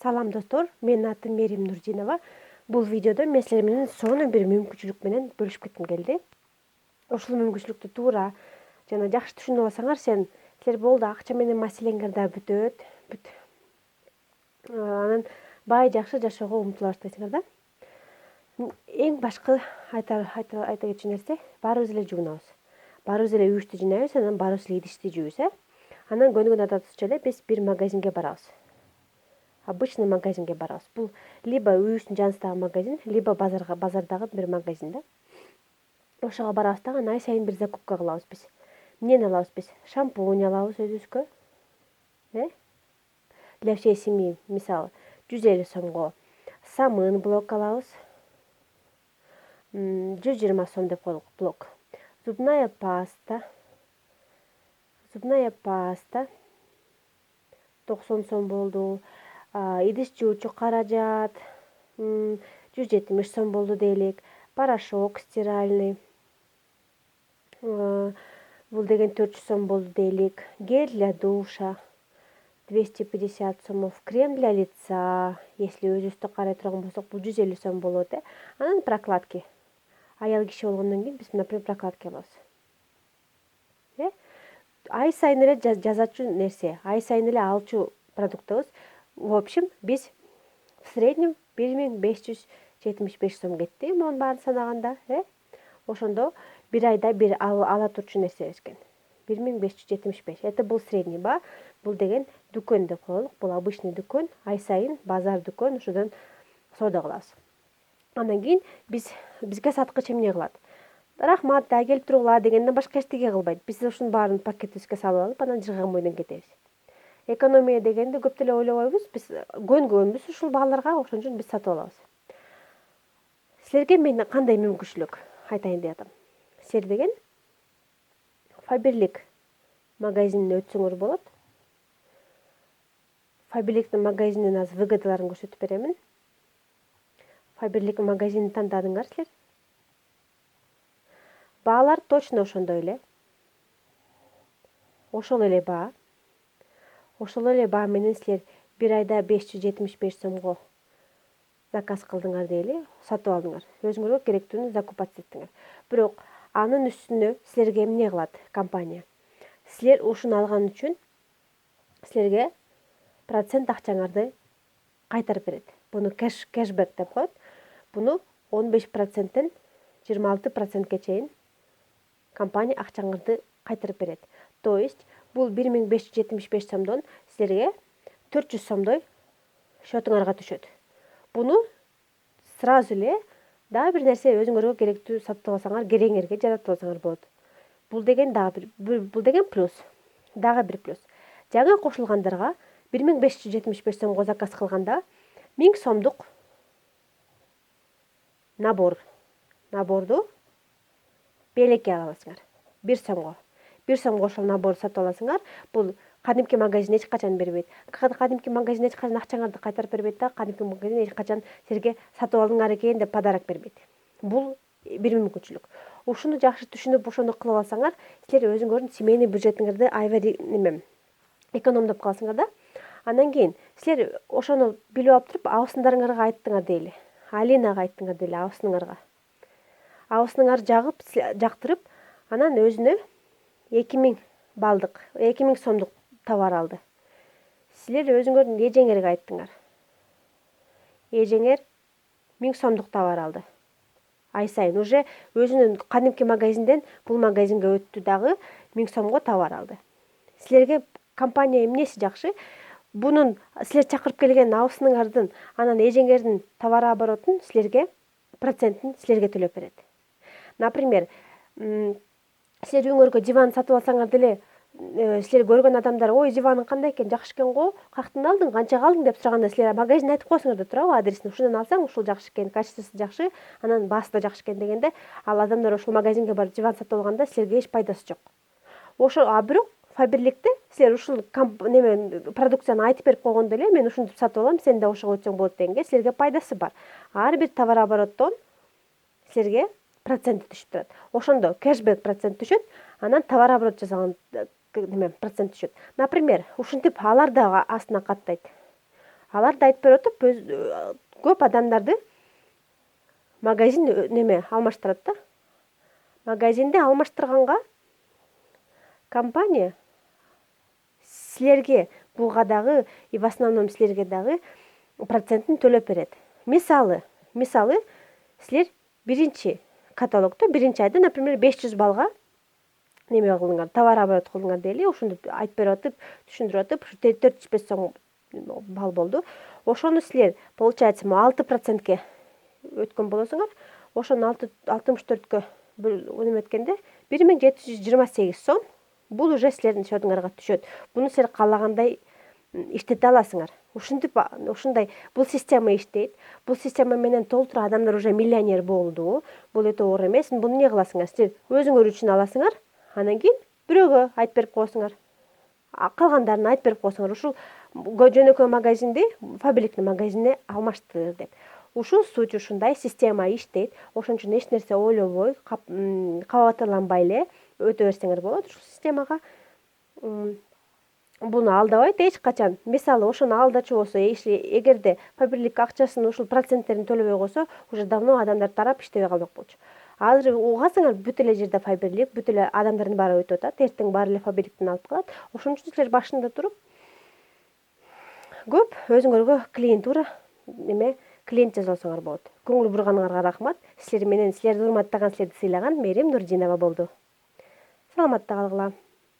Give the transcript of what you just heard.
Салам достор, менин атым Мерим Нурдинова. Бул видеодо мен силер менен сонун бир мүмкүнчүлүк менен бөлүшүп кетким келди. Ушул мүмкүнчүлүктү туура жана жакшы түшүнүп алсаңар, силер болду акча менен маселеңер да бүтөт. Анан бай жакшы жашоого умтула баштайсыңар да. Эң башкы айта кетчү нерсе, баарыбыз эле жуунабыз. Баарыбыз эле үчтү жыйнайбыз, анан баарыбыз эле идишти жууйбуз, Анан көнүгөн адатыбызча эле биз бир магазинге барабыз. Обычный магазинге барабыз. Бул либо үйүбүздүн жаныбыздагы магазин, либо базардагы бир магазин да. Ошого барабыз да, ай сайын бир закупка кылабыз биз. Эмнени алабыз биз? Шампунь алабыз өзүбүзгө. Для всей семьи, мисалы, 150 сомго самын блок алабыз. 120 сом деп коелук блок. Зубная паста 90 сом болду. Идиш жуучу каражат 170 сом болду дейлик. Порошок стиральный бул деген 400 сом болду дейлик. Гель для душа 250 сомов. Крем для лица, если өзүбүздү карай турган болсок, бул 150 сом болот. Анан прокладки. Аял киши болгондон кийин биз, например, прокладки алабыз. Ай сайын эле жазачу нерсе, ай сайын эле алчу продуктыбыз. В общем, биз в среднем 1575 сом кетти, мунун баарын санаганда, Ошондо бир айда бир ала турчу нерсебиз экен. 1575. Это был средний, бул деген дүкөн деп коелук. Бул обычный дүкөн, ай сайын базар дүкөн, ошодон соода кылабыз. Андан кийин бизге саткыч эмне кылат? Рахмат, да келип тургула дегенден башка эчтеке кылбайт. Биз ушунун баарын пакетибизге салып алып, анан жырган бойдон кетебиз. Экономия дегенди көп деле ойлобойбуз. Биз көнгөнбүз ушул бааларга, ошон үчүн биз сатып алабыз. Силерге мен кандай мүмкүнчүлүк айтайын деп атам. Силер деген Фаберлик магазинине өтсөңөр болот. Фаберликтин магазининин азыр выгодаларын көрсөтүп беремин. Фаберлик магазинин тандадыңар силер. Баалар точно ошондой эле. Ошол эле баа. Ошол эле баа менен силер бир айда 575 сомго заказ кылдыңар дейли, сатып алдыңар. Өзүңөргө керектүүнү закупать эттиңер. Бирок анын үстүнө силерге эмне кылат компания? Силер ушуну алган үчүн силерге процент акчаңарды кайтарып берет. Буну кэшбэк деп коет. Буну 15%тен 26%ке чейин компания акчаңарды кайтарып берет. То есть бул 1575 сомдон силерге 400 сомдой счетуңарга түшөт. Буну сразу эле дагы бир нерсе өзүңөргө керектүү сатып алсаңар, кереңерге жаратып алсаңар болот. Бул деген плюс. Дагы бир плюс. Жаңа кошулгандарга 1575 сомго заказ кылганда 1000 сомдук наборду белекке ала аласыңар. 1 сомго. 1 сомго ошол наборду сатып аласыңар. Бул кадимки магазин эч качан бербейт. Кадимки магазин эч качан акчаңарды кайтарып бербейт да, кадимки магазин эч качан силерге сатып алдыңар экен деп подарок бербейт. Бул бир мүмкүнчүлүк. Ушуну жакшы түшүнүп, ошону кылып алсаңар, силер өзүңөрдүн семейный бюджетиңерди экономдоп каласыңар да. Андан кийин силер ошону билип алып туруп, абысындарыңарга айттыңар дейли. Алинага айттыңар дейли, абысыныңарга. Абысыныңар жактырып, анан өзүнө 2000 сомдук товар алды. Силер өзүңөрдүн эжеңерге айттыңар. Эжеңер 1000 сомдук товар алды. Ай сайын уже өзүнүн кадимки магазинден бул магазинге өттү дагы 1000 сомго товар алды. Силерге компания эмнеси жакшы? Бунун силер чакырып келген абысыныңардын, анан эжеңердин товар оборотун силерге процентин силерге төлөп берет. Например, силер үйүңөргө диван сатып алсаңар деле, силер көргөн адамдар, ой, диваның кандай экен, жакшы экен го, каяктан алдың, канчага алдың деп сураганда, силер магазин айтып коесуңар да туурабы, адресин, ушундан алсаң, ушул жакшы экен, качествосу жакшы, анан баасы да жакшы экен дегенде, ал адамдар ошол магазинге барып диван сатып алганда силерге эч пайдасы жок. Бирок Фаберликте силер ушул продукцияны айтып берип койгондо эле, мен ушинтип сатып алам, сен да ошого өтсөң болот дегенге силерге пайдасы бар. Ар бир товар обороттон силерге процент түшүп турат. Ошондо кэшбэк процент түшөт, анан товар оборот жасаган процент түшөт. Например, ушинтип алар да астына каттайт. Алар да айтып берип атып, көп адамдарды магазин неме алмаштырат да. Магазинде алмаштырганга компания силерге буга дагы и в основном силерге дагы процентин төлөп берет. Мисалы силер биринчи каталогдо биринчи айда, например, 500 балга неме кылдыңар, товар оборот кылдыңар дейли, ошондо айтып берип атып, түшүндүрүп атып, 405 сом бал болду. Ошону силер, получается, 6%ке өткөн болосуңар. Ошону 64кө неме эткенде 1728 сом. Бул уже силердин счетуңарга түшөт. Буну силер каалагандай иштете аласыңар. Ушундай бул система иштейт. Бул система менен толтура адамдар уже миллионер болду. Бул өтө оор эмес. Буну эмне кыласыңар? Силер өзүңөр үчүн аласыңар, анан кийин бирөөгө айтып берип коесуңар. Калгандарына айтып берип коесуңар. Ушул жөнөкөй магазинди фабрикный магазине алмаштыр деп. Ушул суть, ушундай система иштейт. Ошон үчүн эч нерсе ойлобой, кабатырланбай эле өтө берсеңер болот ушул системага. Буну алдабайт эч качан. Мисалы, ошону алдачу болсо, эгерде фабрика акчасын ушул проценттерин төлөбөй койсо, уже давно адамдар тарап иштебей калмак болчу. Азыр угасыңар, бүт эле жерде фабрик, бүт эле адамдардын баары өтүп атат, эртең баары эле фабриктен алып калат. Ошон үчүн силер башында туруп көп өзүңөргө клиентура клиент жасасаңар болот. Көңүл бурганыңарга рахмат. Силерди урматтаган, силерди сыйлаган Мерим Нурдинова болду. Саламатта калгыла.